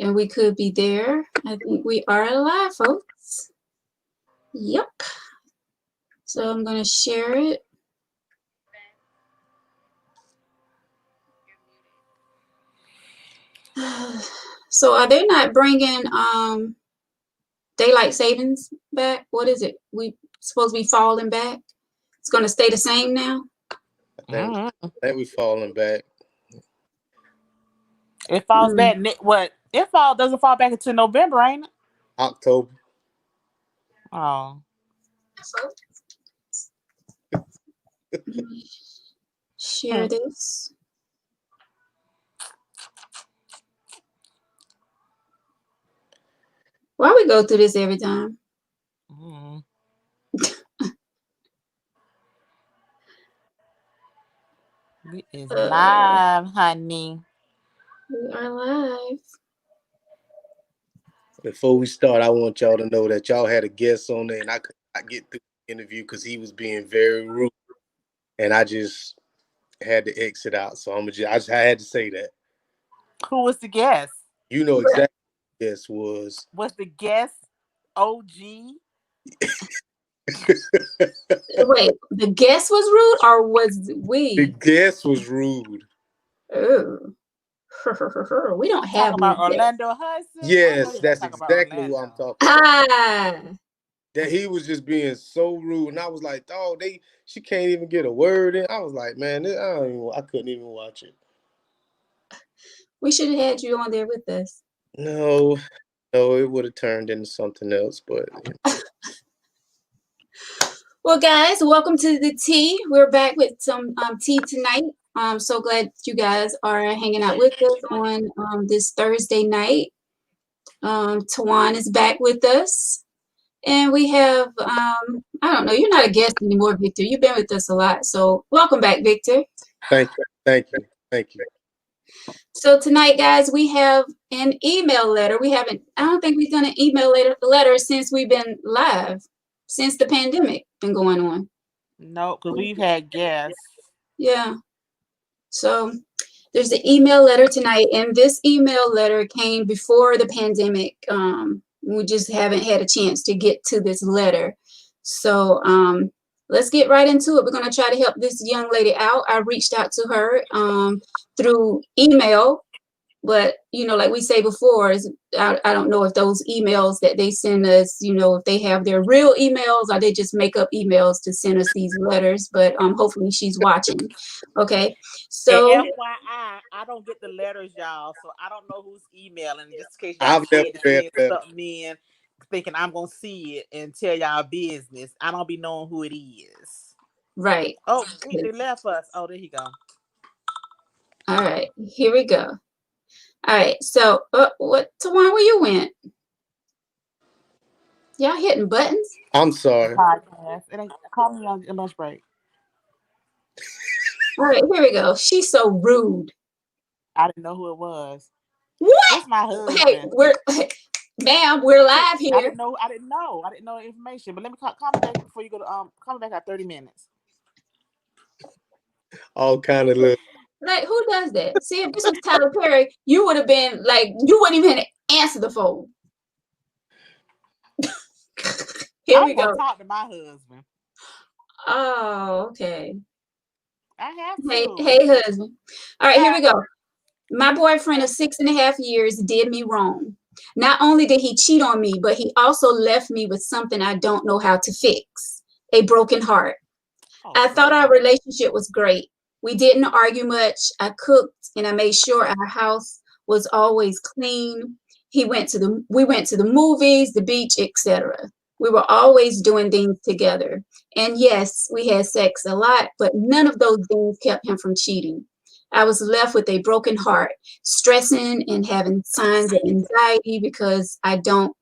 And we could be there. I think we are live, folks. Yep. So I'm going to share it. So are they not bringing daylight savings back? What is it? We supposed to be falling back? It's going to stay the same now? I think we falling back. It falls back. It doesn't fall back until November, ain't it? October. Oh. Share this. Why we go through this every time? We is live, honey. We are live. Before we start, I want y'all to know that y'all had a guest on there, and I could not get through the interview because he was being very rude, and I just had to exit out. So I had to say that. Who was the guest? You know exactly what the guest was. Was the guest OG? Wait, the guest was rude, or was we? The guest was rude. Oh. We don't have about Orlando Hudson. Yes, that's exactly what I'm talking about. That he was just being so rude, and I was like, "Oh, she can't even get a word in." I was like, "Man, I couldn't even watch it." We should have had you on there with us. No, it would have turned into something else. But well, guys, welcome to the tea. We're back with some tea tonight. I'm so glad you guys are hanging out with us on this Thursday night. Tawan is back with us. And we have, I don't know, you're not a guest anymore, Victor. You've been with us a lot. So welcome back, Victor. Thank you. So tonight, guys, we have an email letter. I don't think we've done an email letter since we've been live, since the pandemic been going on. No, because we've had guests. Yeah. So there's an email letter tonight, and this email letter came before the pandemic. We just haven't had a chance to get to this letter. So let's get right into it. We're going to try to help this young lady out. I reached out to her through email, but, like we say before, I don't know if those emails that they send us, if they have their real emails or they just make up emails to send us these letters, but hopefully she's watching. Okay. So and FYI, I don't get the letters, y'all, so I don't know who's emailing. Just in case I've never read something in thinking I'm gonna see it and tell y'all business. I don't be knowing who it is. Right. Oh, they left us. Oh, there you go. All right, here we go. All right, so Tawan, where you went? Y'all hitting buttons? I'm sorry. Call me on lunch break. All right, here we go. She's so rude. I didn't know who it was. What? That's my husband. Hey, ma'am, we're live here. I didn't know the information. But let me call me back before you go to call me back at 30 minutes. All kind of look. Like, who does that? See, if this was Tyler Perry, you would have been like, you wouldn't even answer the phone. Here we go. Talk to my husband. Oh, okay. I have to. Hey, husband. All right, here we go. My boyfriend of 6.5 years did me wrong. Not only did he cheat on me, but he also left me with something I don't know how to fix: a broken heart. I thought our relationship was great. We didn't argue much. I cooked and I made sure our house was always clean. We went to the movies, the beach, etc. We were always doing things together. And yes, we had sex a lot, but none of those things kept him from cheating. I was left with a broken heart, stressing and having signs of anxiety because I don't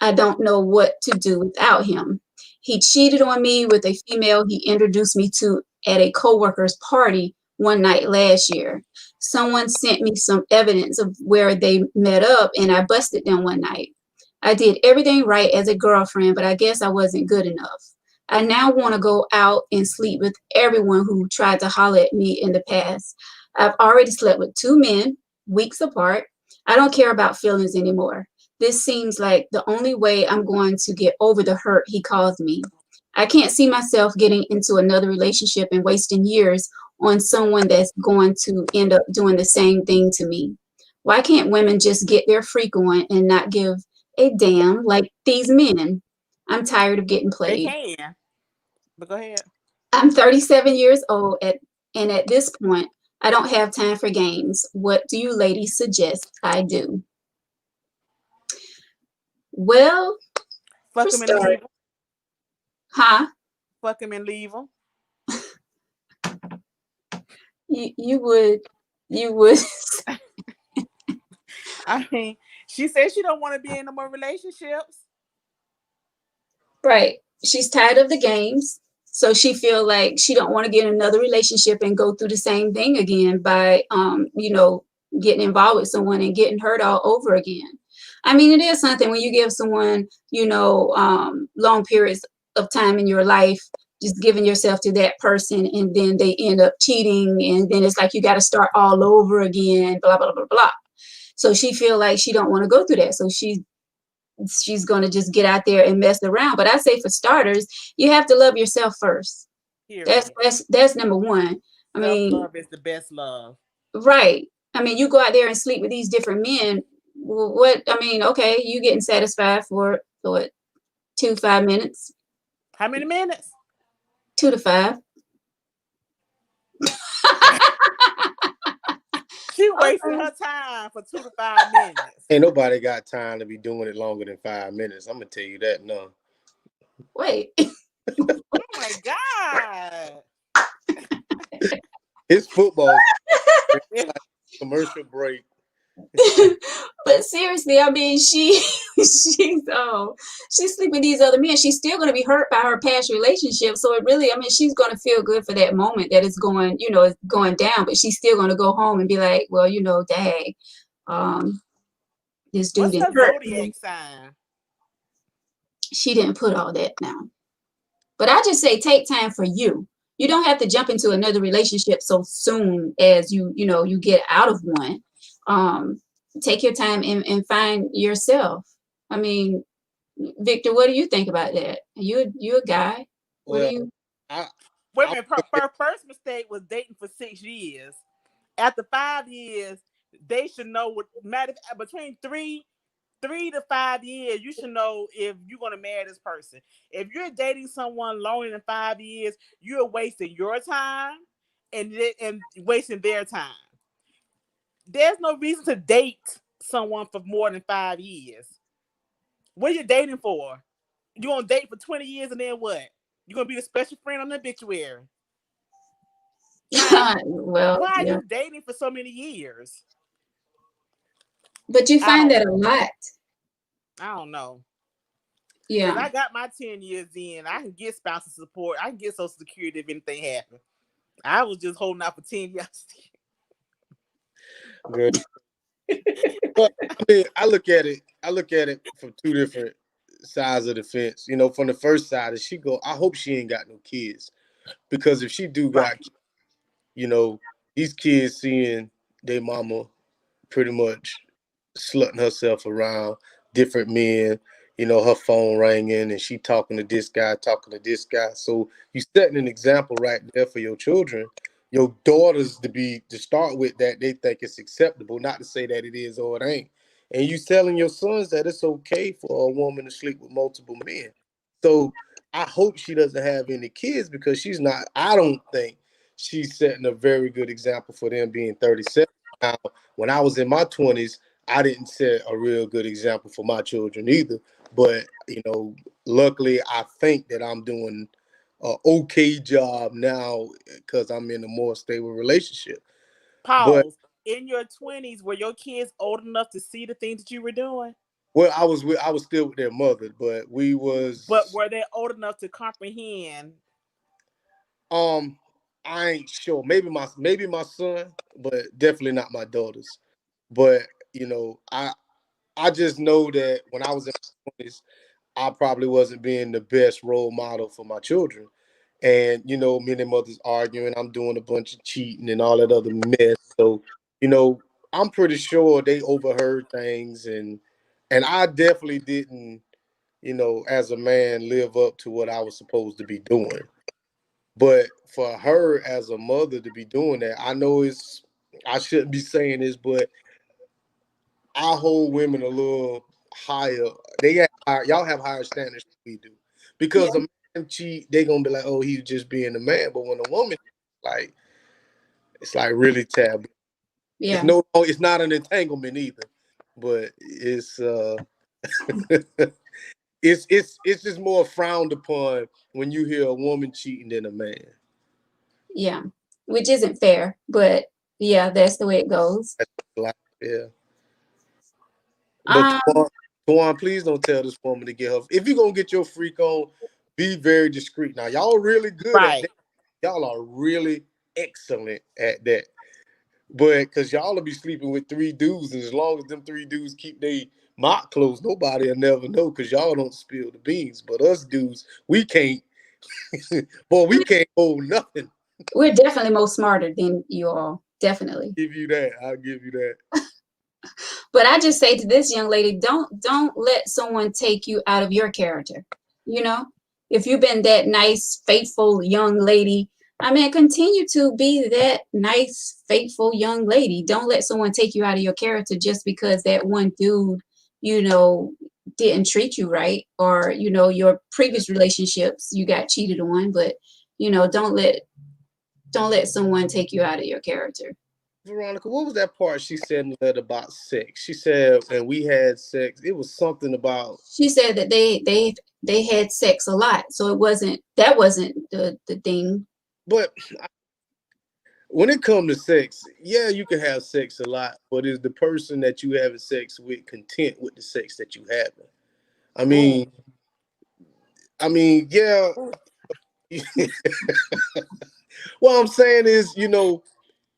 know what to do without him. He cheated on me with a female he introduced me to at a coworker's party one night last year. Someone sent me some evidence of where they met up, and I busted them one night. I did everything right as a girlfriend, but I guess I wasn't good enough. I now want to go out and sleep with everyone who tried to holler at me in the past. I've already slept with 2 men, weeks apart. I don't care about feelings anymore. This seems like the only way I'm going to get over the hurt he caused me. I can't see myself getting into another relationship and wasting years on someone that's going to end up doing the same thing to me. Why can't women just get their freak on and not give a damn like these men? I'm tired of getting They played. can, but go ahead. I'm 37 years old and at this point, I don't have time for games. What do you ladies suggest I do? Well, for Fuck them and start, leave them. huh? Fuck them and leave them. You would I mean, she said she don't want to be in no more relationships. right. She's tired of the games. So she feel like she don't want to get in another relationship and go through the same thing again by getting involved with someone and getting hurt all over again. I mean, it is something when you give someone, long periods of time in your life, just giving yourself to that person, and then they end up cheating, and then it's like you got to start all over again, blah blah blah blah. So she feel like she don't want to go through that. So she's going to just get out there and mess around. But I say for starters, you have to love yourself first. That's Period. that's number one. I Self mean, love is the best love. right. I mean, you go out there and sleep with these different men. What I mean, okay, you getting satisfied for what, 5 minutes, How many minutes? 2 to 5. She wasted Okay. her time for 2 to 5 minutes. Ain't nobody got time to be doing it longer than 5 minutes. I'm gonna tell you that. No, Wait. Oh my God. it's football. Commercial break. But seriously, I mean, she's sleeping with these other men. She's still going to be hurt by her past relationship. So it really, I mean, she's going to feel good for that moment that it's going, it's going down. But she's still going to go home and be like, well, dang, um, this dude What's didn't her hurt me. zodiac sign? She didn't put all that down. But I just say take time for you. You don't have to jump into another relationship so soon as you get out of one. Um, Take your time and find yourself. I mean, Victor, what do you think about that? You a guy. What do Well, you I, Wait a I minute. Her first mistake was dating for 6 years. After 5 years, they should know what matter between 3 to 5 years. You should know if you're gonna marry this person. If you're dating someone longer than 5 years, you're wasting your time and wasting their time. There's no reason to date someone for more than 5 years. What are you dating for? You gonna date for 20 years and then what? You gonna be the special friend on the obituary? Huh? well, Why are yeah. you dating for so many years? But you I find don't that a know. lot. I don't know. Because Yeah. I got my 10 years in. I can get spousal support. I can get Social Security if anything happens. I was just holding out for 10 years. Good. But I mean, I look at it from two different sides of the fence. From the first side, is she go, I hope she ain't got no kids. Because if she do got, Right. these kids seeing their mama pretty much slutting herself around, different men, her phone ringing and she talking to this guy, talking to this guy. So you setting an example right there for your children, your daughters to start with, that they think it's acceptable, not to say that it is or it ain't. And you telling your sons that it's okay for a woman to sleep with multiple men. So I hope she doesn't have any kids because I don't think she's setting a very good example for them being 37. Now, when I was in my 20s, I didn't set a real good example for my children either. But, luckily, I think that I'm doing an okay job now because I'm in a more stable relationship. But, Pause. In your 20s, were your kids old enough to see the things that you were doing? well, I was still with their mother, but we But was were they old enough to comprehend? um I ain't sure. Maybe my son, but definitely not my daughters. But, I just know that when I was in my 20s, I probably wasn't being the best role model for my children. And, me and their mother's arguing. I'm doing a bunch of cheating and all that other mess. So, you know, I'm pretty sure they overheard things, and I definitely didn't, as a man, live up to what I was supposed to be doing. But for her as a mother to be doing that, I shouldn't be saying this, but I hold women a little higher. Y'all have higher standards than we do. Because Yeah. a man cheat, they gonna be like, oh, he's just being a man. But when a woman, like, it's like really taboo. Yeah. It's not an entanglement either, but it's it's just more frowned upon when you hear a woman cheating than a man. Yeah. Which isn't fair, but yeah, that's the way it goes. That's like, yeah. But Um, Twan, please don't tell this woman to get her. If you're gonna get your freak on, be very discreet. Now, y'all really good at Right. that. Y'all are really excellent at that. But because y'all will be sleeping with 3 dudes, and as long as them 3 dudes keep their mouth closed, nobody will never know because y'all don't spill the beans. But us dudes, we can't. Boy, we can't hold nothing. we're definitely more smarter than you all. Definitely. Give you that. I'll give you that. But I just say to this young lady, don't let someone take you out of your character. You know, if you've been that nice, faithful young lady, I mean, continue to be that nice, faithful young lady. Don't let someone take you out of your character just because that one dude, you know, didn't treat you right, or your previous relationships you got cheated on. But don't let someone take you out of your character. Veronica, what was that part she said in the letter about sex? She said, and we had sex. It was something about. She said that they had sex a lot, so that wasn't the thing. But when it comes to sex, yeah, you can have sex a lot, but is the person that you having sex with content with the sex that you having? I mean, yeah. What I'm saying is,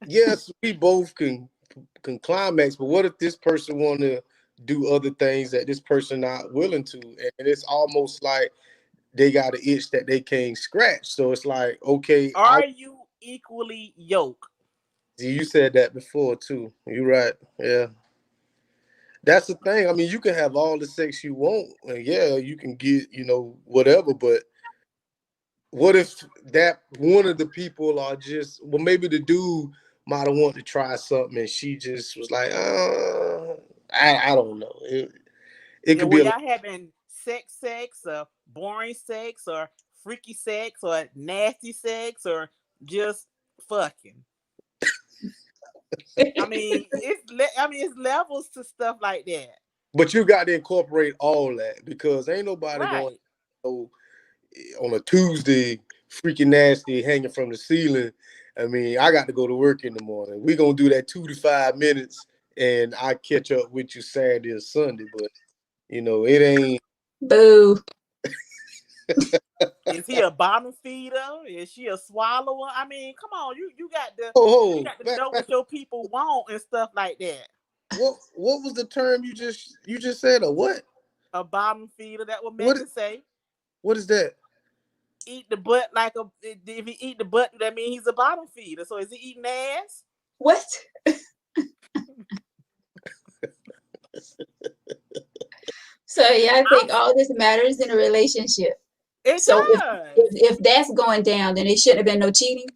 yes, we both can climax, but what if this person want to do other things that this person not willing to, and it's almost like they got an itch that they can't scratch. So it's like, okay, Are you equally yoked? you said that before too. You're right. Yeah. That's the thing. I mean, you can have all the sex you want, and yeah, you can get, whatever, but what if that one of the people are just, well, maybe the dude might have wanted to try something and she just was like, I don't know. It Yeah, could were be y'all having sex, or boring sex, or freaky sex, or nasty sex, or just fucking? I mean, it's levels to stuff like that. but you got to incorporate all that because ain't nobody going Right. to on a Tuesday freaking nasty hanging from the ceiling. I mean, I got to go to work in the morning. We're going to do that 2 to 5 minutes and I catch up with you Saturday or Sunday, but it ain't. Boo. Is he a bottom feeder? Is she a swallower? I mean, come on, you got to know what your people want and stuff like that. What was the term you just said? A what? A bottom feeder. That what Megan say. What is that? Eat the butt if he eat the butt, that means he's a bottom feeder. So is he eating ass? What? So yeah, I think all this matters in a relationship. So if that's going down, then it shouldn't have been no cheating.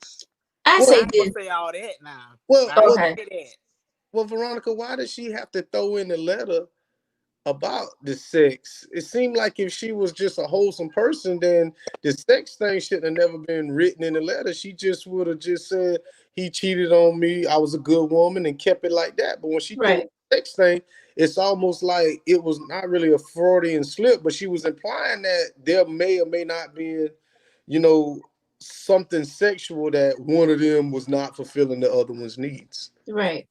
I say this. Say all that now. Well, Veronica, why does she have to throw in the letter about the sex? It seemed like if she was just a wholesome person, then the sex thing shouldn't have never been written in the letter. She just would have just said he cheated on me, I was a good woman, and kept it like that. But when she threw the sex thing, it's almost like it was not really a Freudian slip, but she was implying that there may or may not be, something sexual that one of them was not fulfilling the other one's needs. Right.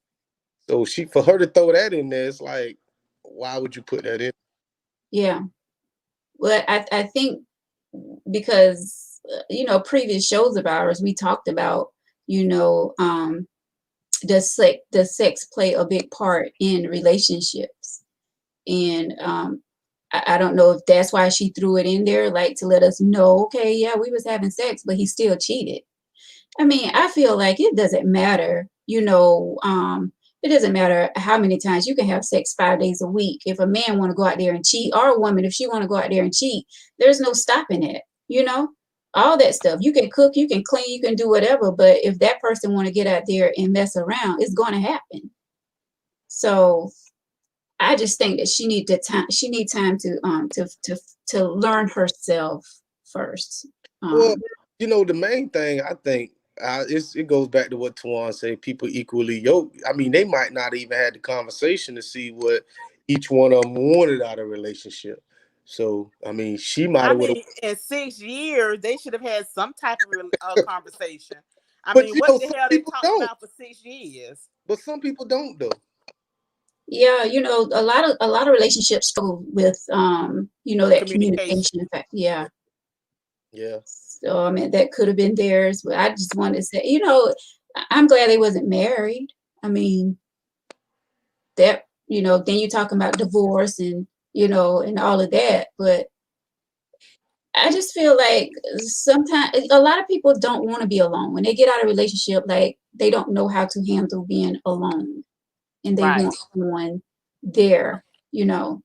So for her to throw that in there, it's like, why would you put that in? Yeah. Well, I think because previous shows of ours, we talked about does sex play a big part in relationships, and I don't know if that's why she threw it in there, like to let us know, okay, yeah, we was having sex, but he still cheated. I mean, I feel like it doesn't matter, it doesn't matter how many times you can have sex 5 days a week. If a man want to go out there and cheat, or a woman, if she want to go out there and cheat, there's no stopping it. You know, all that stuff. You can cook, you can clean, you can do whatever. But if that person want to get out there and mess around, it's going to happen. So I just think that she need time to learn herself first. Well, you know, the main thing I think it goes back to what Tawan said. People equally yoked. I mean, they might not even had the conversation to see what each one of them wanted out of a relationship. So, I mean, she might have. In 6 years, they should have had some type of conversation. I But mean, you what know, the some hell they people talking don't. about for 6 years? But some people don't, though. Yeah, you know, a lot of relationships struggle with you know, that communication. Yeah. Yeah. So I mean, that could have been theirs, but I just wanted to say, you know, I'm glad they wasn't married. I mean, that, you know, then you're talking about divorce and, you know, and all of that. But I just feel like sometimes a lot of people don't want to be alone. When they get out of a relationship, like they don't know how to handle being alone, and they want someone there, you know,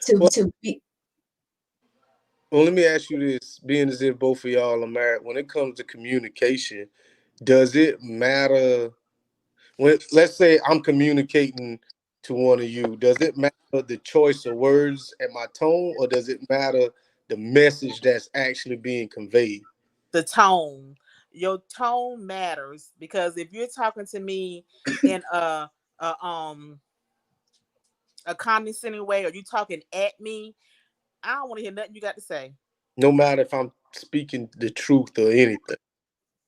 to be. Well, let me ask you this: being as if both of y'all are married, when it comes to communication, does it matter? When, let's say I'm communicating to one of you, does it matter the choice of words and my tone, or does it matter the message that's actually being conveyed? The tone. Your tone matters, because if you're talking to me in a condescending way, or you talking at me, I don't want to hear nothing you got to say. No matter if I'm speaking the truth or anything.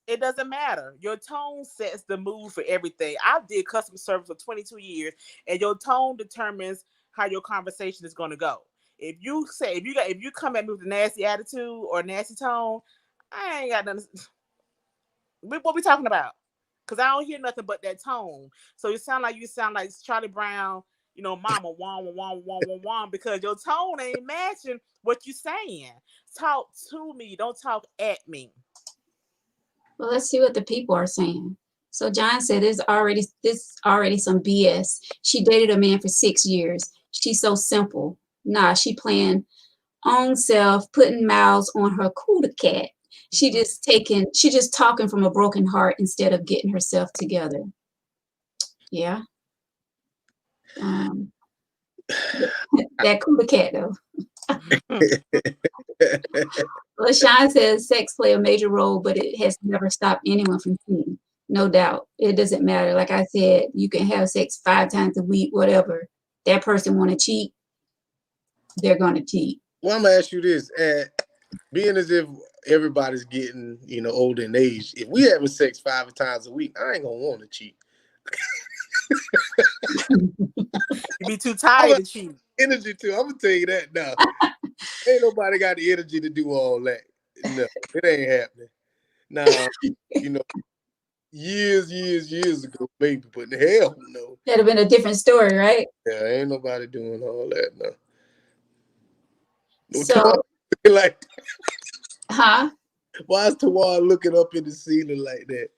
It doesn't matter. Your tone sets the mood for everything. I did customer service for 22 years, and your tone determines how your conversation is going to go. If you come at me with a nasty attitude or a nasty tone, I ain't got nothing. What we talking about? Because I don't hear nothing but that tone. So you sound like Charlie Brown, you know, mama, wah, because your tone ain't matching what you saying. Talk to me. Don't talk at me. Well, let's see what the people are saying. So John said this already some BS. She dated a man for 6 years. She's so simple. Nah, she playing own self, putting mouths on her cooler cat. She just talking from a broken heart instead of getting herself together. Yeah. That cooler cat though. LaShawn says sex play a major role, but it has never stopped anyone from cheating. No doubt. It doesn't matter. Like I said, you can have sex 5 times a week, whatever. That person want to cheat, they're going to cheat. Well, I'm going to ask you this. Being as if everybody's getting, you know, older in age, if we having sex 5 times a week, I ain't going to want to cheat. You be too tired to cheat. Energy too. I'm going to tell you that now. Ain't nobody got the energy to do all that. No, it ain't happening. Now, you know, years ago, maybe, but hell no. That'd have been a different story, right? Yeah, ain't nobody doing all that now. No, So, like, huh? Why is Tawan looking up in the ceiling like that?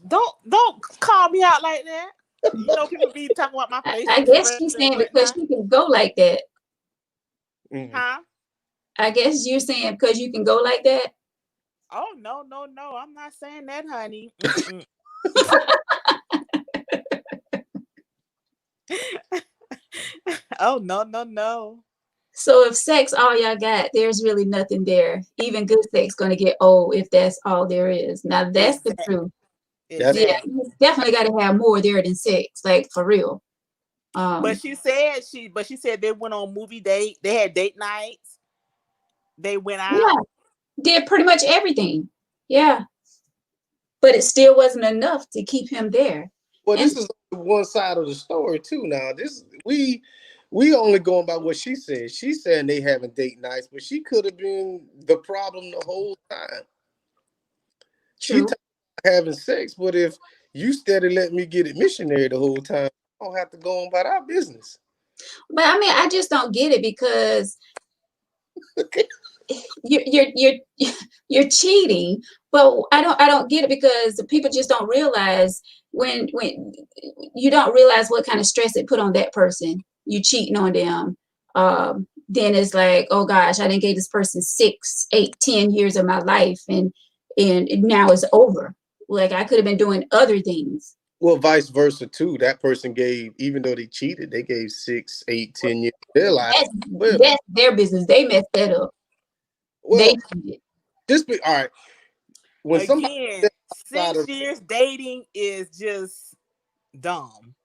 Don't call me out like that. You know, people be talking about my face. I guess she's saying because she can go like that. Huh? I guess you're saying because you can go like that. Oh no! I'm not saying that, honey. Oh no. So if sex all y'all got, there's really nothing there. Even good sex gonna get old if that's all there is. Now that's the truth. Exactly. Yeah, you definitely got to have more there than sex, like for real. But she said they went on movie date. They had date nights. They went out. Yeah, did pretty much everything. Yeah, but it still wasn't enough to keep him there. Well, this is one side of the story too. Now, we only going by what she said. She's saying they having date nights, but she could have been the problem the whole time. She having sex, but if you steady let me get it missionary the whole time, I don't have to go on about our business. But I mean, I just don't get it because you're cheating. But I don't get it because the people just don't realize when you don't realize what kind of stress it put on that person, you cheating on them. Then it's like, oh gosh, I didn't gave this person 6, 8, 10 years of my life, and now it's over. Like I could have been doing other things. Well, vice versa too. That person gave, even though they cheated, they gave 6, 8, 10 years of their life. Well, That's their business. They messed that up. They well, cheated. just be all right. When somebody Again, steps outside 6 of, years dating is just dumb.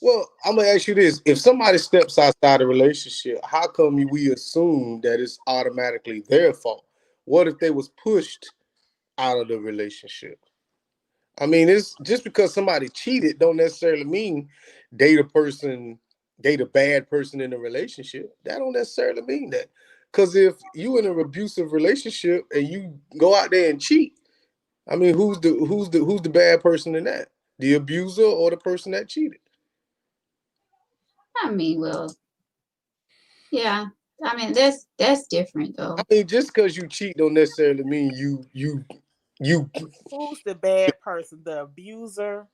well, I'm gonna ask you this: if somebody steps outside a relationship, how come we assume that it's automatically their fault? What if they was pushed out of the relationship? I mean, it's just because somebody cheated don't necessarily mean they the bad person in the relationship. That don't necessarily mean that. Because if you in an abusive relationship and you go out there and cheat, I mean, who's the bad person in that? The abuser or the person that cheated? I mean, well, yeah. I mean, that's different though. I mean, just because you cheat don't necessarily mean you. Who's the bad person, the abuser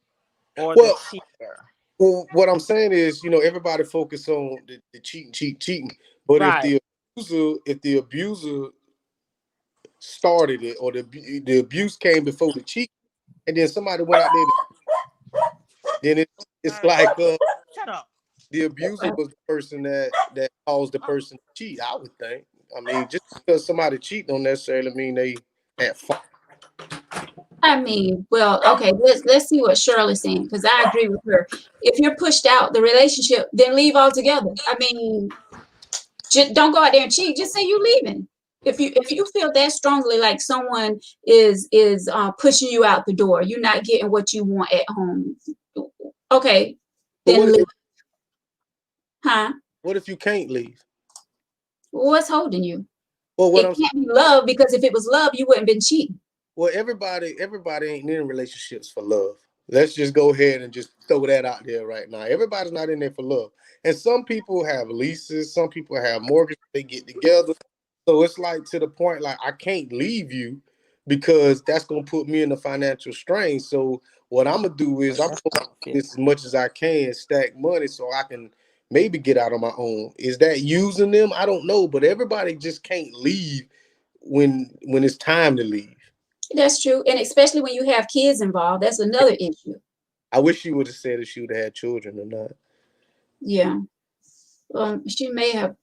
or the Well, cheater? well, what I'm saying is, everybody focus on the cheating. But Right. if the abuser started it, or the abuse came before the cheat, and then somebody went out there, then it's like Shut up. the abuser was the person that caused the person to cheat. I would think. I mean, just because somebody cheat don't necessarily mean they at fault. I mean, well, okay, let's see what Shirley's saying, because I agree with her. If you're pushed out the relationship, then leave altogether. I mean, just don't go out there and cheat. Just say you're leaving. If you feel that strongly, like someone is pushing you out the door, you're not getting what you want at home. Okay, But then leave. Huh? what if you can't leave? What's holding you? Well, what It I'm can't be love, because if it was love, you wouldn't been cheating. Well, everybody ain't in relationships for love. Let's just go ahead and just throw that out there right now. Everybody's not in there for love. And some people have leases, some people have mortgages, they get together. So it's like to the point like I can't leave you because that's gonna put me in a financial strain. So what I'm gonna do is I'm gonna do this as much as I can, stack money so I can maybe get out on my own. Is that using them? I don't know, but everybody just can't leave when it's time to leave. That's true, and especially when you have kids involved, that's another issue. I wish she would have said if she would have had children or not. Yeah, she may have.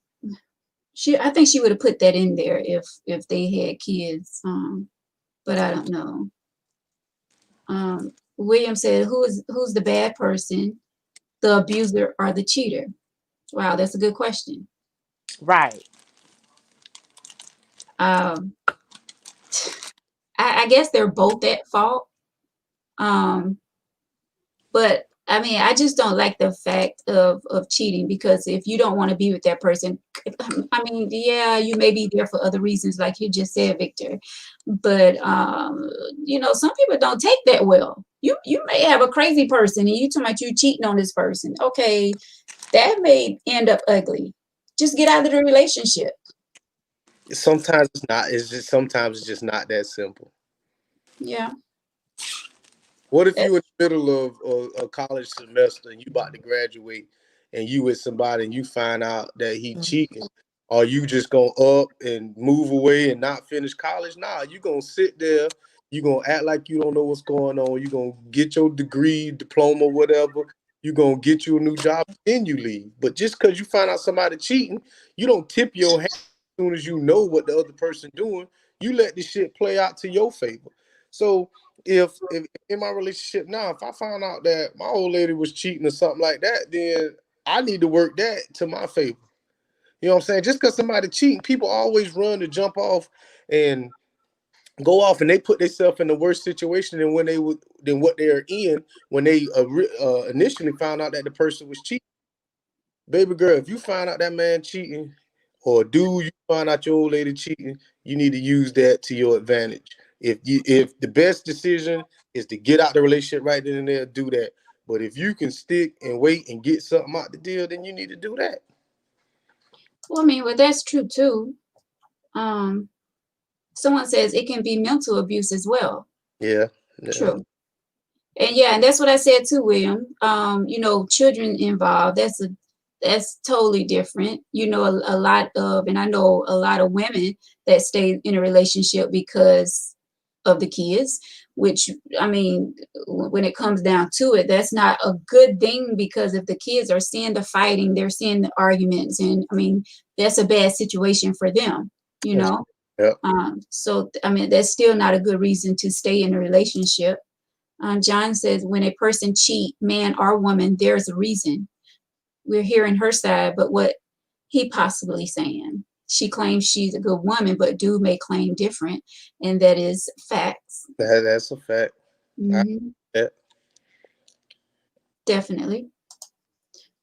I think she would have put that in there if they had kids. But I don't know. William said, who's the bad person, the abuser or the cheater? Wow, that's a good question. Right. Um, I guess they're both at fault. But I mean, I just don't like the fact of cheating, because if you don't want to be with that person, I mean, yeah, you may be there for other reasons, like you just said, Victor. But some people don't take that well. You may have a crazy person, and you talking about you cheating on this person. Okay, that may end up ugly. Just get out of the relationship. Sometimes it's not. Sometimes it's just not that simple. Yeah. What if you in the middle of a college semester and you about to graduate and you with somebody and you find out that he cheating? Are you just gonna up and move away and not finish college? Nah, you gonna sit there. You gonna act like you don't know what's going on. You gonna get your degree, diploma, whatever. You gonna get you a new job, then you leave. But just because you find out somebody cheating, you don't tip your hand as soon as you know what the other person doing. You let this shit play out to your favor. So if in my relationship now, if I found out that my old lady was cheating or something like that, then I need to work that to my favor. You know what I'm saying? Just because somebody cheating, people always run to jump off and go off, and they put themselves in the worst situation than what they're in when they initially found out that the person was cheating. Baby girl, if you find out that man cheating, or dude, you find out your old lady cheating, you need to use that to your advantage. If the best decision is to get out the relationship right then and there, do that. But if you can stick and wait and get something out the deal, then you need to do that. Well, I mean, well, that's true too. Someone says it can be mental abuse as well. Yeah. True. And yeah, and that's what I said too, William. You know, children involved, that's totally different. You know, a lot of, and I know a lot of women that stay in a relationship because of the kids, which, I mean, when it comes down to it, that's not a good thing, because if the kids are seeing the fighting, they're seeing the arguments, and I mean, that's a bad situation for them, you That's- know? Yep. So, I mean, that's still not a good reason to stay in a relationship. John says, when a person cheat, man or woman, there's a reason. We're hearing her side, but what he possibly saying? She claims she's a good woman, but dude may claim different, and that is facts. That's a fact. Mhm, Yeah. definitely.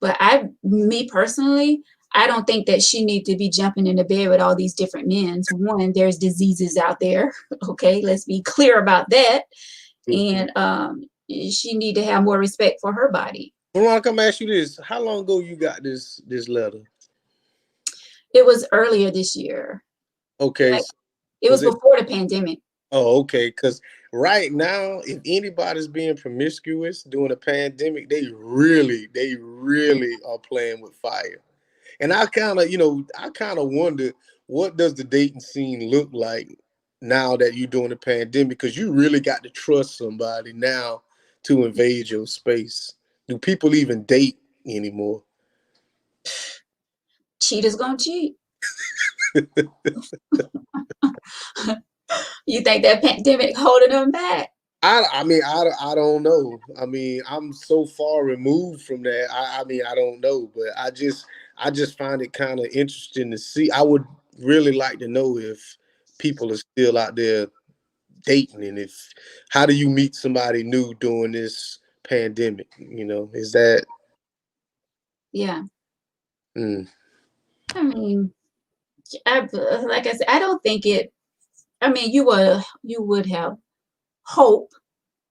But me personally, I don't think that she need to be jumping into bed with all these different men. One, there's diseases out there. Okay, let's be clear about that. And she need to have more respect for her body. Veronica, I'm ask you this: how long ago you got this letter? It was earlier this year. Okay, Like, it was before the pandemic. Oh, okay. Because right now, if anybody's being promiscuous during a pandemic, they really are playing with fire. And I kind of, I kind of wonder, what does the dating scene look like now that you're doing a pandemic? Because you really got to trust somebody now to invade your space. Do people even date anymore? Cheaters gonna cheat. You think that pandemic holding them back? I mean, I don't know. I mean, I'm so far removed from that. I mean, I don't know, but I just find it kind of interesting to see. I would really like to know if people are still out there dating, and if how do you meet somebody new during this pandemic? Is that? Yeah. Mm. I mean, like I said, I don't think it. I mean, you would have hope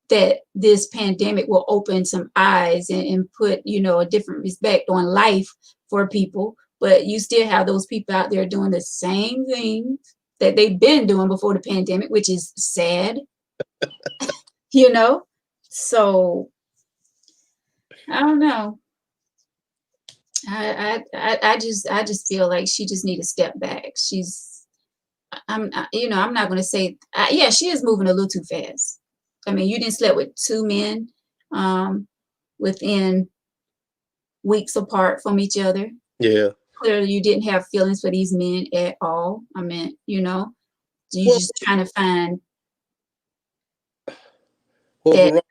that this pandemic will open some eyes and put, a different respect on life for people. But you still have those people out there doing the same thing that they've been doing before the pandemic, which is sad, So I don't know. I just feel like she just need to step back. I'm not going to say, yeah, she is moving a little too fast. I mean, you didn't sleep with two men within weeks apart from each other. Yeah. Clearly, you didn't have feelings for these men at all. I mean, you're just trying to find that.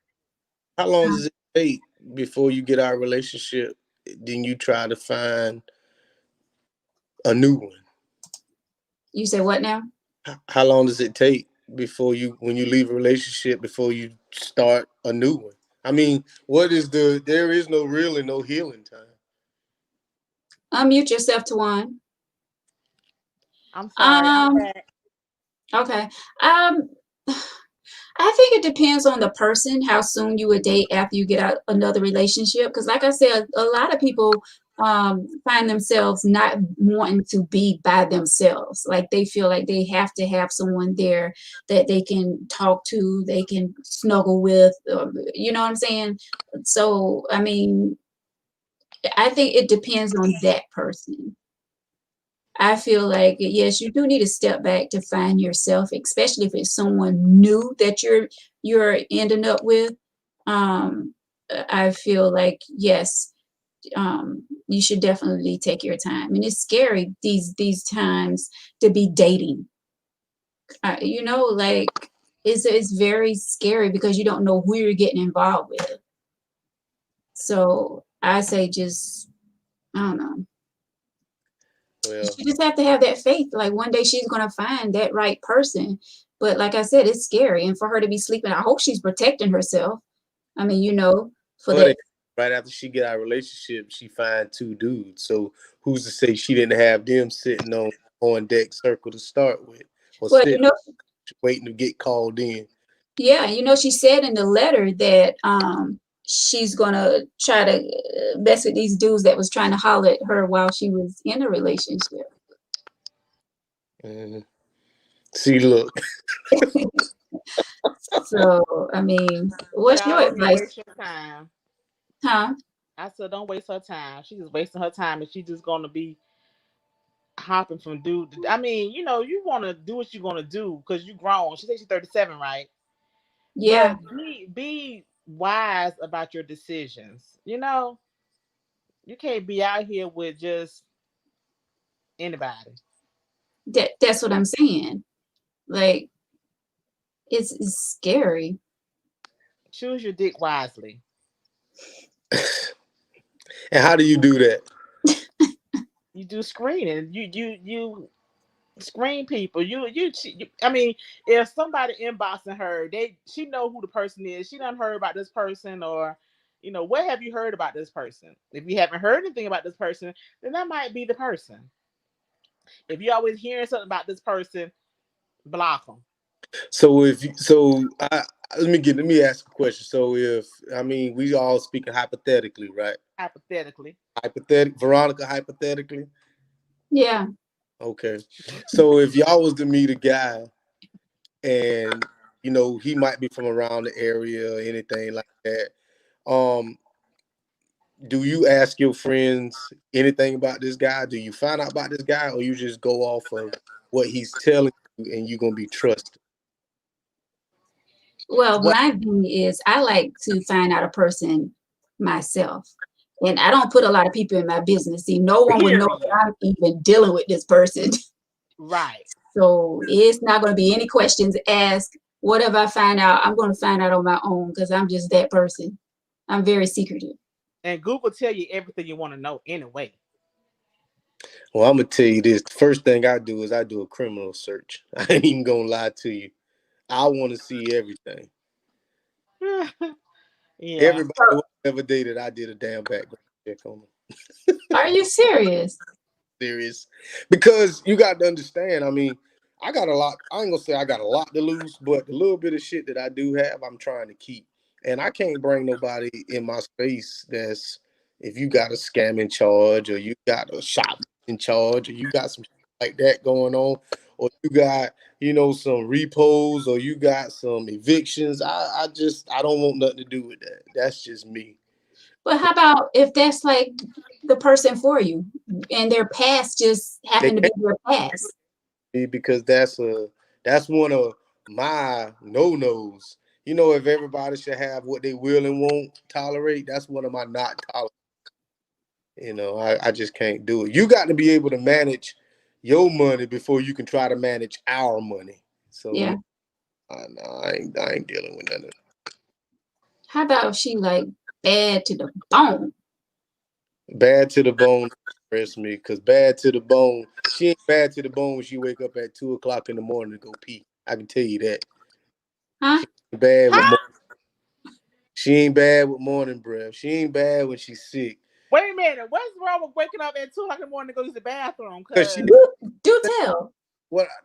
How long does it take before you get our relationship? Then you try to find a new one. You say what now? How long does it take before when you leave a relationship, before you start a new one? I mean, there is no really no healing time. Unmute yourself, Tawan. I'm sorry. I'm back. Okay. I think it depends on the person, how soon you would date after you get out another relationship. Because like I said, a lot of people find themselves not wanting to be by themselves. Like they feel like they have to have someone there that they can talk to, they can snuggle with, you know what I'm saying? So, I mean, I think it depends on that person. I feel like, yes, you do need to step back to find yourself, especially if it's someone new that you're ending up with. I feel like, yes, you should definitely take your time. And it's scary these times to be dating. Like it's very scary because you don't know who you're getting involved with. So I say just, I don't know. Well, she just have to have that faith. Like one day she's gonna find that right person. But like I said, it's scary. And for her to be sleeping, I hope she's protecting herself. I mean, for that. Right after she get our relationship, she find two dudes. So who's to say she didn't have them sitting on deck circle to start with, or Well, waiting to get called in? Yeah, she said in the letter that she's gonna try to mess with these dudes that was trying to holler at her while she was in a relationship. See, look. So, I mean, what's your Child, don't advice? waste your time. Huh? I said, don't waste her time. She's just wasting her time, and she's just gonna be hopping from dude. I mean, you want to do what you're gonna do because you grown. She said she's 37, right? Yeah, But be wise about your decisions. You can't be out here with just anybody. that's what I'm saying. Like, it's scary. Choose your dick wisely. And how do you do that? You do screening. You screen people. I mean, if somebody inboxing her, she know who the person is. She done heard about this person, or what have you heard about this person? If you haven't heard anything about this person, then that might be the person. If you always hearing something about this person, block them. So let me ask a question. So we all speaking hypothetically, right? Hypothetically. Veronica, hypothetically. Yeah. Okay. So if y'all was to meet a guy and he might be from around the area or anything like that, do you ask your friends anything about this guy? Do you find out about this guy, or you just go off of what he's telling you and you're gonna be trusted? Well, What? my thing is I like to find out a person myself. And I don't put a lot of people in my business. See, no one would know Period. that I'm even dealing with this person. Right. So it's not going to be any questions asked. Whatever I find out, I'm going to find out on my own because I'm just that person. I'm very secretive. And Google tell you everything you want to know anyway. Well, I'm gonna tell you this. The first thing I do is I do a criminal search. I ain't even gonna lie to you. I want to see everything. Yeah. Everybody who ever dated, I did a damn background check on them. Are you serious? Serious, because you got to understand. I mean, I got a lot. I ain't gonna say I got a lot to lose, but the little bit of shit that I do have, I'm trying to keep. And I can't bring nobody in my space that's, if you got a scam in charge, or you got a shop in charge, or you got some shit like that going on, or you got some repos, or you got some evictions. I don't want nothing to do with that. That's just me. But how about if that's like the person for you and their past just They happened to be can't their past? be, because that's one of my no-nos. If everybody should have what they will and won't tolerate, that's one of my not tolerate. I just can't do it. You got to be able to manage your money before you can try to manage our money. So Yeah. I ain't dealing with none of that. How about if she like bad to the bone? Bad to the bone, impress me, because bad to the bone, she ain't bad to the bone when she wake up at 2:00 in the morning to go pee. I can tell you that. Huh? Bad with She ain't bad with morning breath. She ain't bad when she's sick. Wait a minute. What's wrong with waking up at 2:00 in the morning to go use the bathroom? Cause she, Do tell.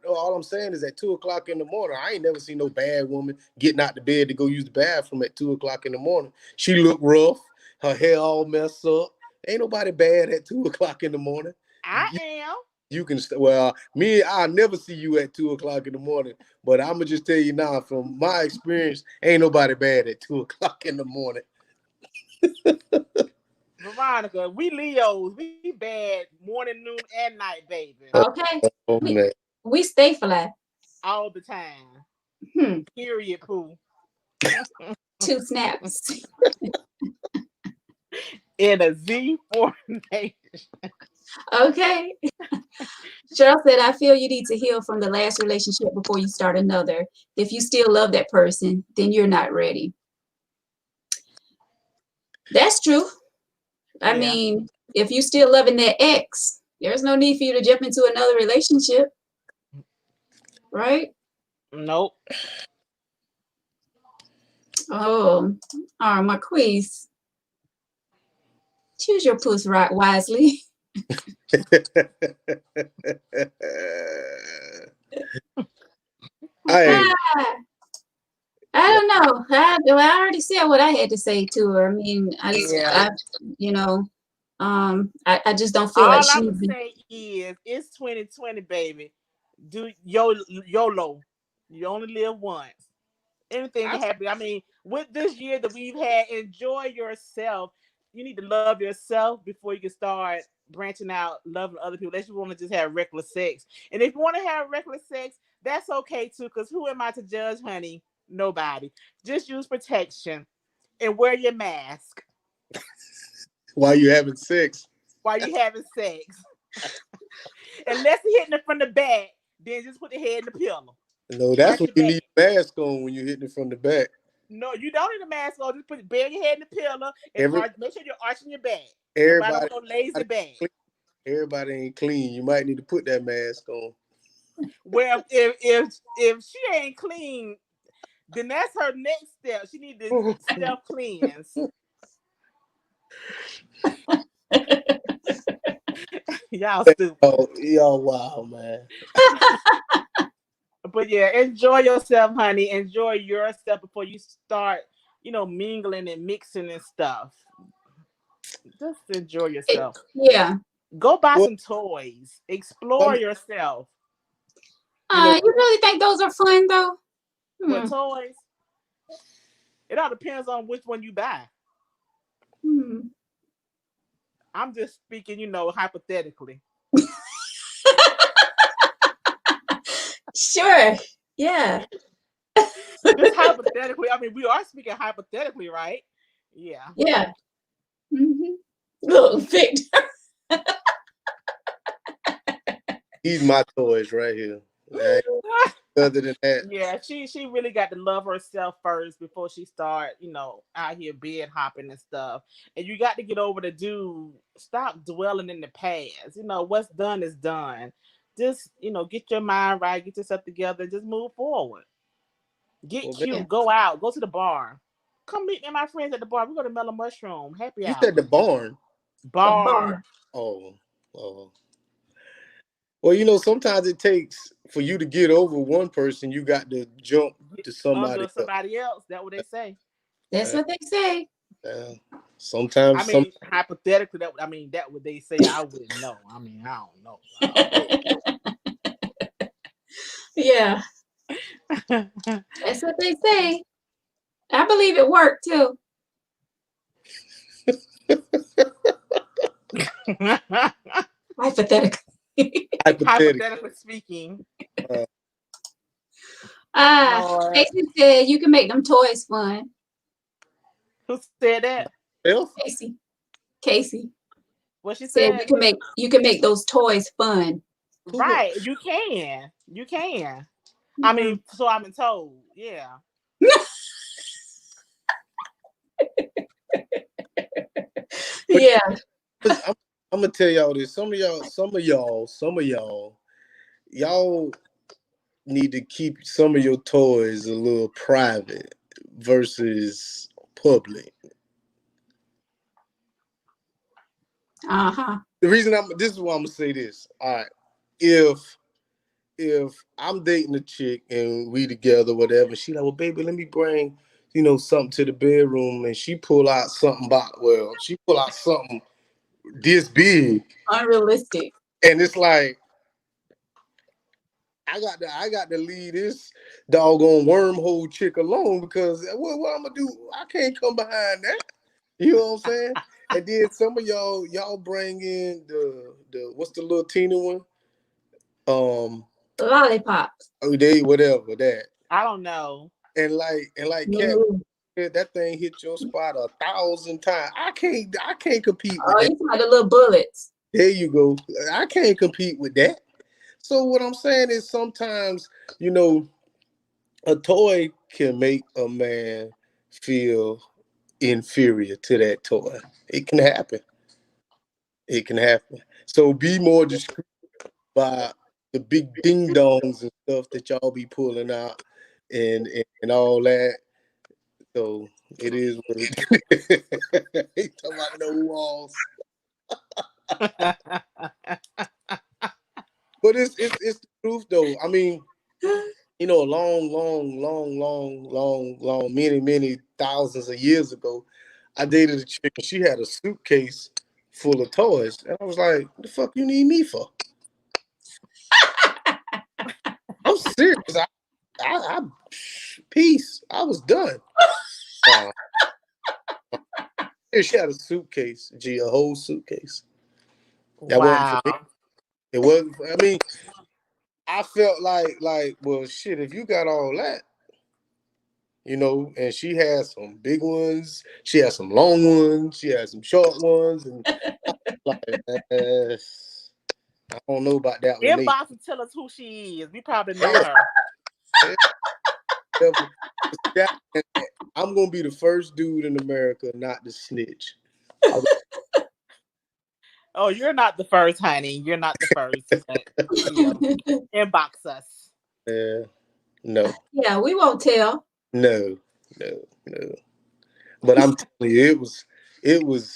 all I'm saying is at 2:00 in the morning, I ain't never seen no bad woman getting out the bed to go use the bathroom at 2:00 in the morning. She look rough, her hair all messed up. Ain't nobody bad at 2:00 in the morning. I am. You can I'll never see you at 2:00 in the morning. But I'm gonna just tell you now, from my experience, ain't nobody bad at 2:00 in the morning. Veronica, we Leos, we bad morning, noon, and night, baby. Okay. Oh, man. We stay fly. All the time. Period, poo. 2 snaps. In a Z formation. Okay. Cheryl said, I feel you need to heal from the last relationship before you start another. If you still love that person, then you're not ready. That's true. I mean, if you still loving that ex, there's no need for you to jump into another relationship. Right? Nope. Oh, Marquise. Choose your puss right wisely. I don't know. I already said what I had to say to her. I mean, I just don't feel All like I'm gonna say is it's 2020, baby. Do YOLO. You only live once. Anything can happen. I mean, with this year that we've had, enjoy yourself. You need to love yourself before you can start branching out, loving other people. Unless you want to just have reckless sex. And if you want to have reckless sex, that's okay too. Because who am I to judge, honey? Nobody. Just use protection and wear your mask While you having sex. while you're having sex. Unless you're hitting it from the back, then just put the head in the pillow. No, that's Arch when your you back. need a mask on when you're hitting it from the back. No, you don't need a mask on. Just bare your head in the pillow and make sure you're arching your back. Everybody, no lazy back. everybody ain't clean. You might need to put that mask on. Well, if she ain't clean, then that's her next step. She needs to self cleanse. Y'all stupid. Oh, y'all wow, man. But yeah, enjoy yourself, honey. Enjoy yourself before you start, mingling and mixing and stuff. Just enjoy yourself. Yeah. Go buy some toys. Explore yourself. You really think those are fun though? What toys? It all depends on which one you buy. I'm just speaking, hypothetically. Sure. Yeah. Just hypothetically. I mean, we are speaking hypothetically, right? Yeah. Yeah. Look, Victor. These my toys right here. Other than that. Yeah, she really got to love herself first before she start, out here bed hopping and stuff. And you got to get over stop dwelling in the past. What's done is done. Just, get your mind right, get yourself together, just move forward. Get cute, go out, go to the bar. Come meet me and my friends at the bar. We go to Mellow Mushroom. Happy hour. You said the barn. Bar. Oh. Well, sometimes it takes for you to get over one person, you got to jump to somebody else. That's what they say. That's what they say. Sometimes. I mean, hypothetically, that what they say. I wouldn't know. I mean, I don't know. Yeah. That's what they say. I believe it worked too. Hypothetically. Hypothetically speaking. Casey said you can make them toys fun. Who said that? Casey. What she said? You can make those toys fun. Right. You can. I mean, so I've been told. Yeah. Yeah. I'm gonna tell y'all this. Some of y'all need to keep some of your toys a little private versus public. The reason this is why I'm gonna say this. All right. If I'm dating a chick and we together, whatever, she like, well, baby, let me bring, something to the bedroom, and she pull out something this big. Unrealistic. And it's like, I got to leave this doggone wormhole chick alone because what I'm gonna do? I can't come behind that. You know what I'm saying? And then some of y'all bring in the what's the little teeny one? Lollipops. Oh, whatever that. I don't know. And like Kat, that thing hit your spot 1,000 times. I can't compete with that. You talking about the little bullets. There you go. I can't compete with that. So what I'm saying is sometimes, a toy can make a man feel inferior to that toy. It can happen. So be more discreet by the big ding dongs and stuff that y'all be pulling out and all that. So it is what it is. He talking about no walls. But it's the truth though. I mean, long, many thousands of years ago, I dated a chick and she had a suitcase full of toys. And I was like, what the fuck you need me for? I'm serious. I Peace. I was done. And she had a suitcase, G, a whole suitcase. That wasn't for Wow. me. It wasn't. I mean, I felt like, well, shit. If you got all that, and she had some big ones, she had some long ones, she had some short ones, and like, I don't know about that with me. Inbox and tell us who she is. We probably know her. Yeah, I'm gonna be the first dude in America not to snitch. Oh, you're not the first, honey. You're not the first. But, inbox us. No. Yeah, we won't tell. No. But I'm telling you, it was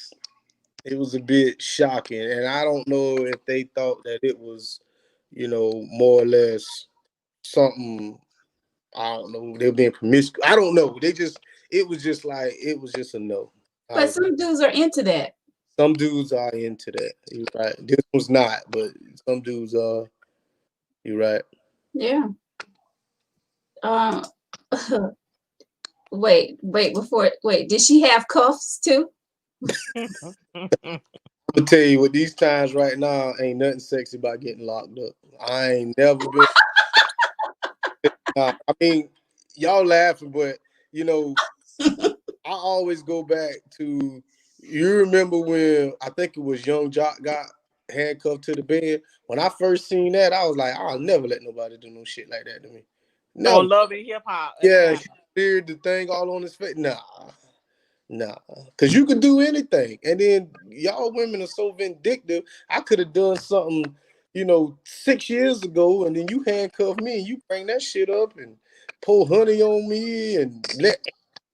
a bit shocking, and I don't know if they thought that it was, more or less something. I don't know. They were being promiscuous. I don't know. It was just a no. But some dudes are into that. Some dudes are into that. You're right. This one's not, but some dudes are. You're right. Yeah. Wait. Did she have cuffs too? I'm gonna tell you what, these times right now ain't nothing sexy about getting locked up. I ain't never been. I mean, y'all laughing, but I always go back to, you remember when I think it was Young Jock got handcuffed to the bed? When I first seen that, I was like, I'll never let nobody do no shit like that to me. No. Oh, Love and Hip Hop. Yeah, she cleared the thing all on his face. Nah. Because you could do anything. And then y'all women are so vindictive. I could have done something, 6 years ago, and then you handcuff me and you bring that shit up and pour honey on me and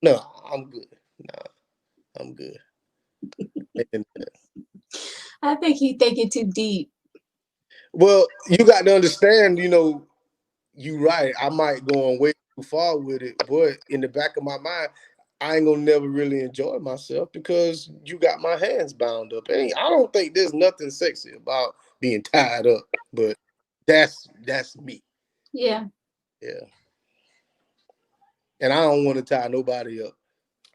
No, I'm good. Nah, I'm good. I think you think it too deep. Well, you got to understand, you right. I might go on way too far with it, but in the back of my mind, I ain't gonna never really enjoy myself because you got my hands bound up. I don't think there's nothing sexy about being tied up, but that's me. Yeah. And I don't want to tie nobody up.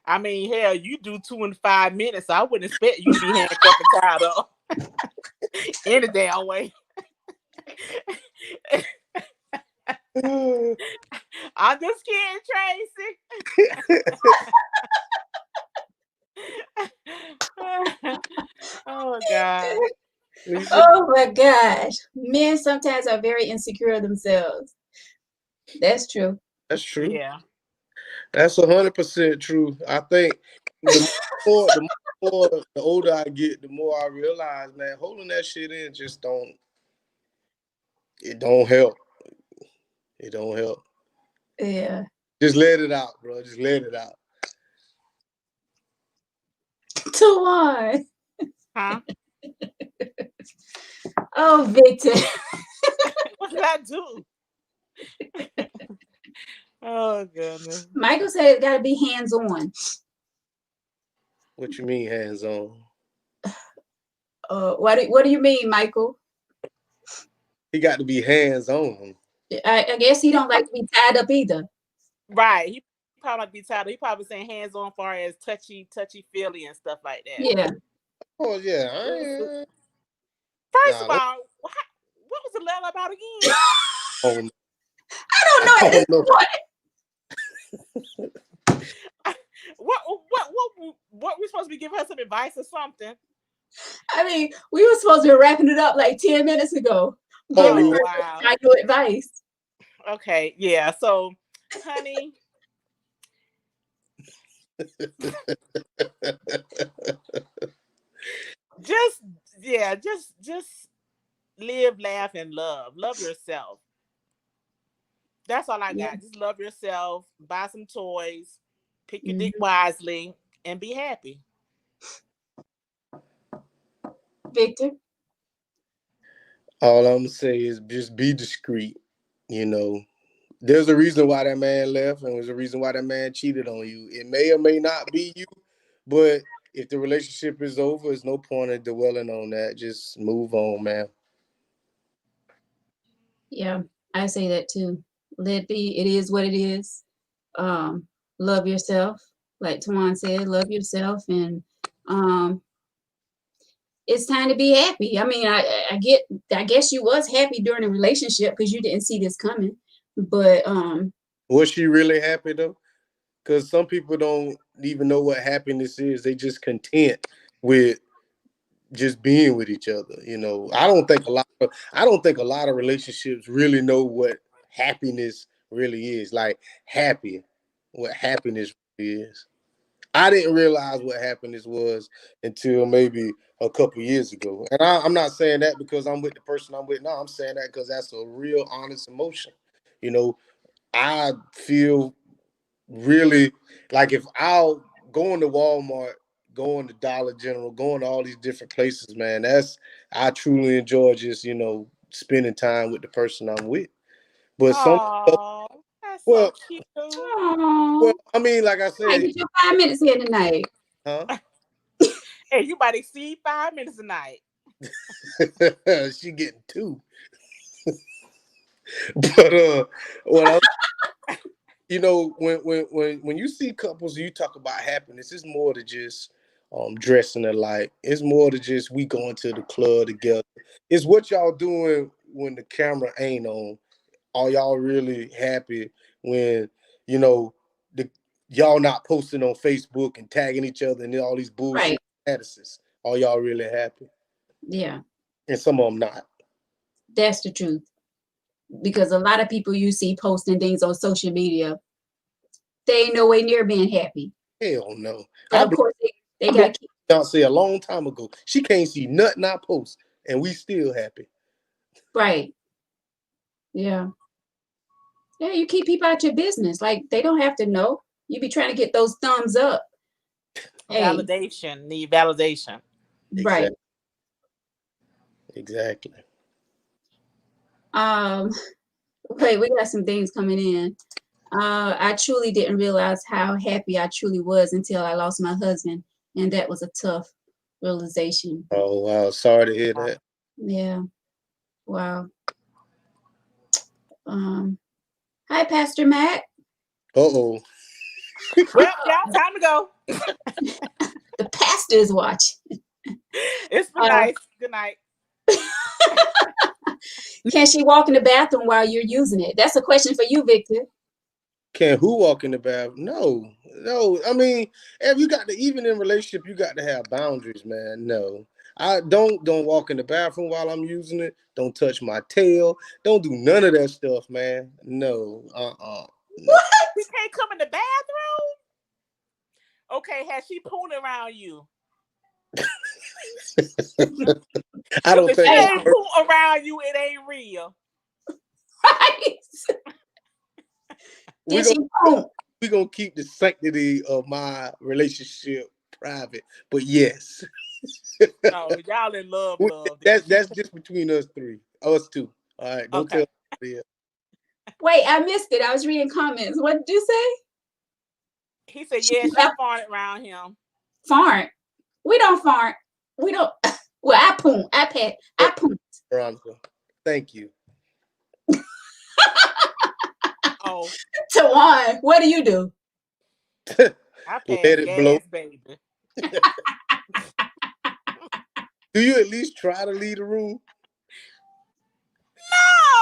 I mean, hell, you do 2 in 5 minutes. So I wouldn't expect you to be handcuffed and tied up any damn way. I'm just kidding, Tracy. Oh God. Oh my gosh. Men sometimes are very insecure of themselves. That's true. That's true. Yeah. That's 100% true. I think the older I get, the more I realize, man, holding that shit in just don't help. It don't help. Yeah. Just let it out, bro. Just let it out. Tawan. Huh? Oh, Victor. What did I do? Oh goodness. Michael said it gotta be hands-on. What you mean hands-on? What do you mean, Michael? He got to be hands-on. I guess he don't like to be tied up either. Right. He probably like be tired. He probably saying hands on far as touchy feely and stuff like that. Yeah. Oh yeah. First of all, what was the letter about again? I don't know at this point. What we supposed to be giving her some advice or something? I mean, we were supposed to be wrapping it up like 10 minutes ago. Giving her final advice. Okay, yeah. So, honey. just live, laugh, and love. Love yourself. That's all I got. Yeah. Just love yourself. Buy some toys. Pick your dick wisely, and be happy. Victor? All I'm gonna say is just be discreet. There's a reason why that man left, and there's a reason why that man cheated on you. It may or may not be you, but if the relationship is over, there's no point in dwelling on that. Just move on, man. Yeah, I say that too. Let it be. It is what it is. love yourself. Like Tawan said, love yourself, and it's time to be happy. I mean, I guess you was happy during the relationship because you didn't see this coming. But Was she really happy though? Because some people don't even know what happiness is. They just content with just being with each other. You know, I don't think a lot of relationships really know what happiness really is. Like what happiness really is. I didn't realize what happiness was until maybe a couple years ago. And I'm not saying that because I'm with the person I'm with. No, I'm saying that because that's a real honest emotion. You know, I feel really like if I'll go into Walmart, going to Dollar General, going to all these different places, man, I truly enjoy just, spending time with the person I'm with. But Oh, that's well, so cute. well, I mean, like I I said, get your 5 minutes here tonight. huh? Hey, you might exceed 5 minutes a night. She getting two. But well, when you see couples, you talk about happiness. It's more to just dressing alike. It's more to just we going to the club together. It's what y'all doing when the camera ain't on. Are y'all really happy when you know the y'all not posting on Facebook and tagging each other and all these bullshit Right. statuses? Are y'all really happy? Yeah, And some of them not. that's the truth. Because a lot of people you see posting things on social media, they ain't nowhere near being happy. Hell no. But of course, they got to keep. Beyonce a long time ago. She can't see nothing I post, and we still happy. Right. Yeah. Yeah, you keep people out your business. Like, they don't have to know. You be trying to get those thumbs up. Hey, Validation. Need validation. right. Exactly. Wait, we got some things coming in. I truly didn't realize how happy I truly was until I lost my husband, and that was a tough realization. Oh wow, sorry to hear that. Yeah. Wow. Hi, Pastor Matt. Uh-oh. Well, yeah, time to go. The pastor is watching. It's been nice. Good night. Can she walk in the bathroom while you're using it? That's a question for you, Victor. Can who walk in the bathroom? No. I mean, if you got to, even in relationship, you got to have boundaries, man. No. I don't walk in the bathroom while I'm using it. Don't touch my tail. Don't do none of that stuff, man. No. No. What? You can't come in the bathroom? Okay, has she pooning around you? I don't if think she ain't poon around you, it ain't real. Right. We're gonna keep the sanctity of my relationship private, but yes. Oh, y'all in love. That's just between us two. All right, don't tell me. Wait, I missed it. I was reading comments. What did you say? He said, yeah, she farted around him. Fart? We don't fart. We don't. Well, I poon. I poon. Veronica, thank you. Oh. Tawan, what do you do? I pass gas, blow. Baby. Do you at least try to leave the room?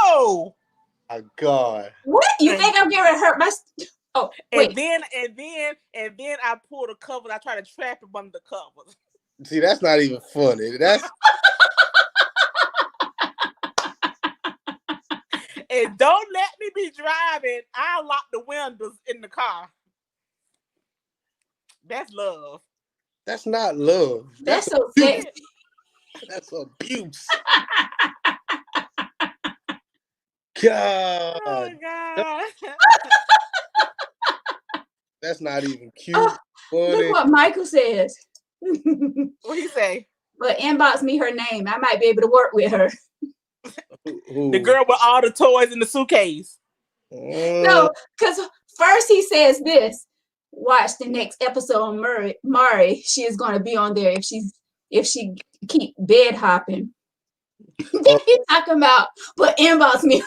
No. My God. What? You think I'm getting hurt? Oh, wait. And then I pull the cover. I try to trap him under the covers. See, that's not even funny. That's. And don't let me be driving. I'll lock the windows in the car. That's love. That's not love. That's so sad. That's abuse. God. Oh, God. That's not even cute. Funny. Look what Michael says. What he say? Well, inbox me her name. I might be able to work with her. The girl with all the toys in the suitcase. No, because first he says this. Watch the next episode on Mari. She is going to be on there if she keep bed hopping. Then he's talking about, but inbox me.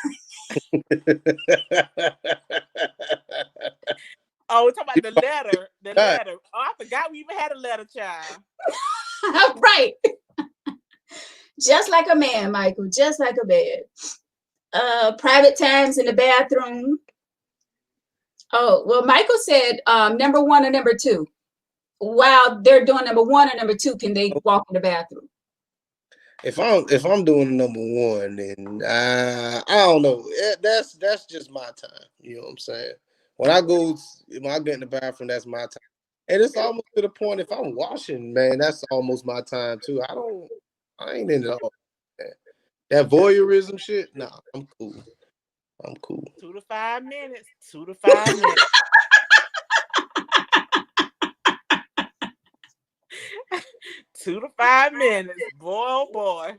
Oh, we're talking about the letter. The God. letter. Oh, I forgot we even had a letter, child. Right. Just like a man, Michael. Just like a man. Private times in the bathroom. Oh, well, Michael said number 1 or number 2. While they're doing number 1 or number 2, can they walk in the bathroom? If I'm doing number 1, then I don't know. That's just my time. You know what I'm saying? When I get in the bathroom, that's my time. And it's almost to the point if I'm washing, man, that's almost my time too. I ain't into all that voyeurism shit. Nah, I'm cool. 2 to 5 minutes. 2 to 5 minutes. 2 to 5 minutes. Boy, oh boy.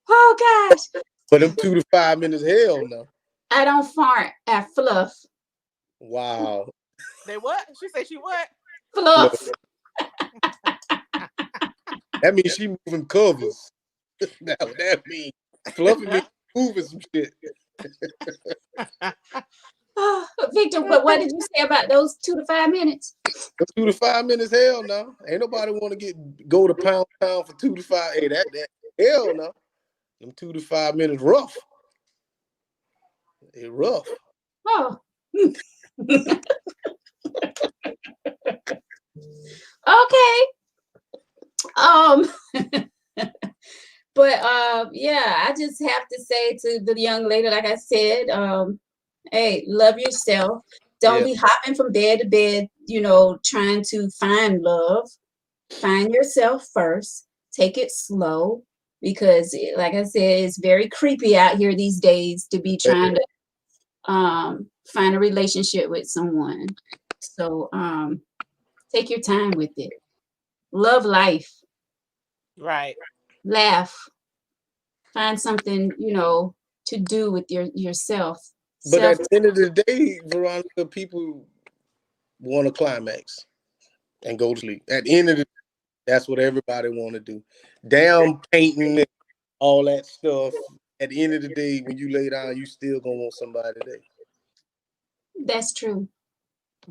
Oh gosh. But them 2 to 5 minutes, hell no. I don't fart at fluff. Wow. They what? She said she what? Fluff. That means she moving covers. That's what that means. Fluffy means moving some shit. Oh, Victor, but what did you say about those 2 to 5 minutes? 2 to 5 minutes, hell no. Ain't nobody want to go to pound for 2 to 5. Hey, that hell no. Them 2 to 5 minutes rough. It rough. Oh. Okay. But yeah, I just have to say to the young lady, like I said, hey, love yourself. Don't be hopping from bed to bed, trying to find love. Find yourself first. Take it slow, because like I said, it's very creepy out here these days to be trying to find a relationship with someone. So take your time with it. Love life. Right. Laugh. Find something, to do with yourself. But at the end of the day, Veronica, people want to climax and go to sleep. At the end of the day, that's what everybody want to do. Down painting and all that stuff. At the end of the day, when you lay down, you still gonna want somebody there. That's true.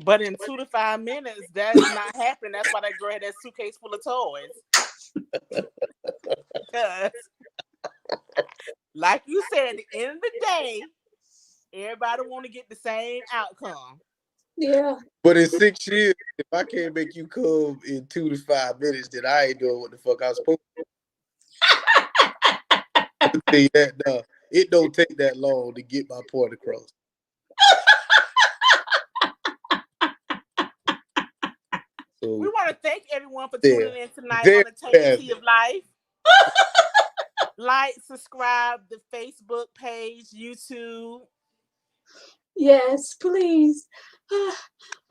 But in 2 to 5 minutes, that's not happening. That's why that girl had that suitcase full of toys. Because, like you said, at the end of the day, everybody want to get the same outcome. Yeah. But in 6 years, if I can't make you come in 2 to 5 minutes, then I ain't doing what the fuck I was supposed to do. Tell you that, no, it don't take that long to get my point across. So, we want to thank everyone for tuning in tonight on the Tangy of Life. Like, subscribe the Facebook page, YouTube. Yes, please.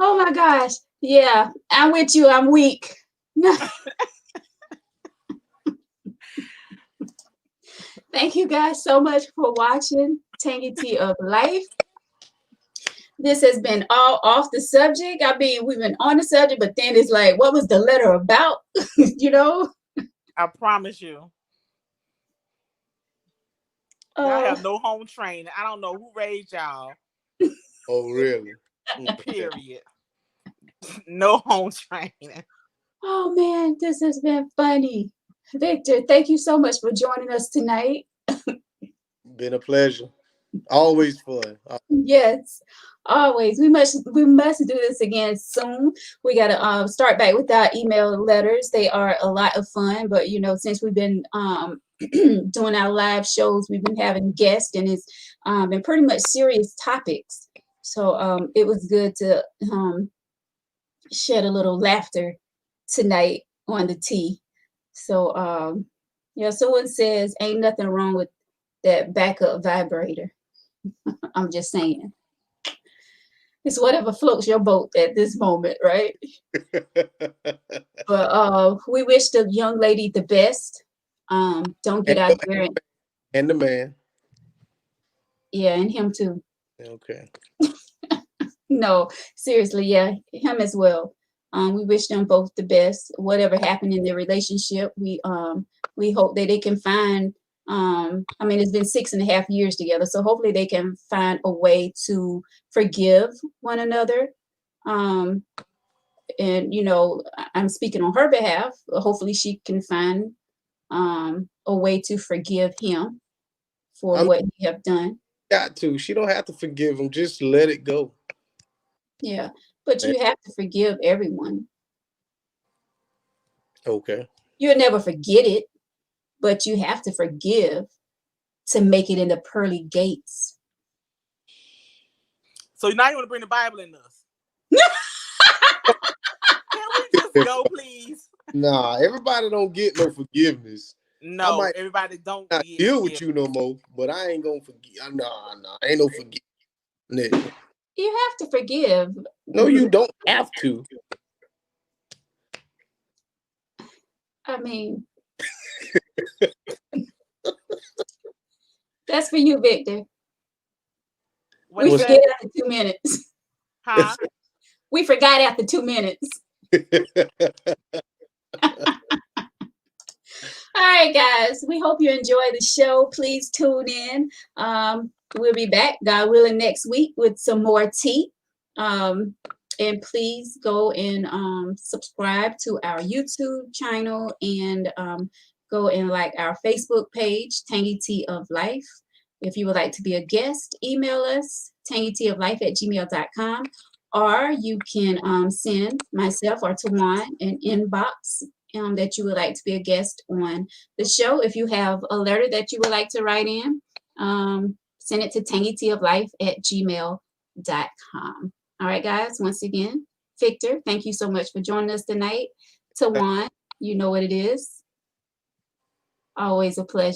Oh my gosh. Yeah, I'm with you. I'm weak. Thank you guys so much for watching Tangy Tea of Life. This has been all off the subject. I mean, we've been on the subject, but then it's like, what was the letter about? I promise you. Y'all have no home training. I don't know who raised y'all. Oh, really? Period. No home training. Oh, man, this has been funny. Victor, thank you so much for joining us tonight. Been a pleasure. Always fun. Yes, always. We must do this again soon. We got to start back with our email letters. They are a lot of fun, but since we've been doing our live shows, we've been having guests, and it's been pretty much serious topics. So it was good to shed a little laughter tonight on the tea. So someone says ain't nothing wrong with that backup vibrator. I'm just saying. It's whatever floats your boat at this moment, right? But we wish the young lady the best. Don't get out there. And the man. Yeah, and him too. Okay. No, seriously, yeah, him as well. We wish them both the best. Whatever happened in their relationship, we hope that they can find. It's been 6.5 years together, so hopefully they can find a way to forgive one another. And you know, I'm speaking on her behalf. Hopefully she can find a way to forgive him for what he have done. Got to. She don't have to forgive him. Just let it go. Yeah, but you have to forgive everyone. Okay. You'll never forget it, but you have to forgive to make it into pearly gates. So now you want to bring the Bible in us? Can we just go, please? Nah, everybody don't get no forgiveness. No, everybody don't not deal with you no more, but I ain't gonna forgive. Nah, ain't no forgiveness. You have to forgive. No, you don't have to. I mean, that's for you, Victor. We forget after 2 minutes. Huh? We forgot after 2 minutes. All right, guys. We hope you enjoy the show. Please tune in. We'll be back, God willing, next week with some more tea. And please go and subscribe to our YouTube channel and go and like our Facebook page, Tangy Tea of Life. If you would like to be a guest, email us, tangyteaoflife@gmail.com, or you can send myself or Tawan an inbox that you would like to be a guest on the show. If you have a letter that you would like to write in, send it to tangyteaoflife@gmail.com. All right, guys, once again, Victor, thank you so much for joining us tonight. Tawan, you know what it is. Always a pleasure.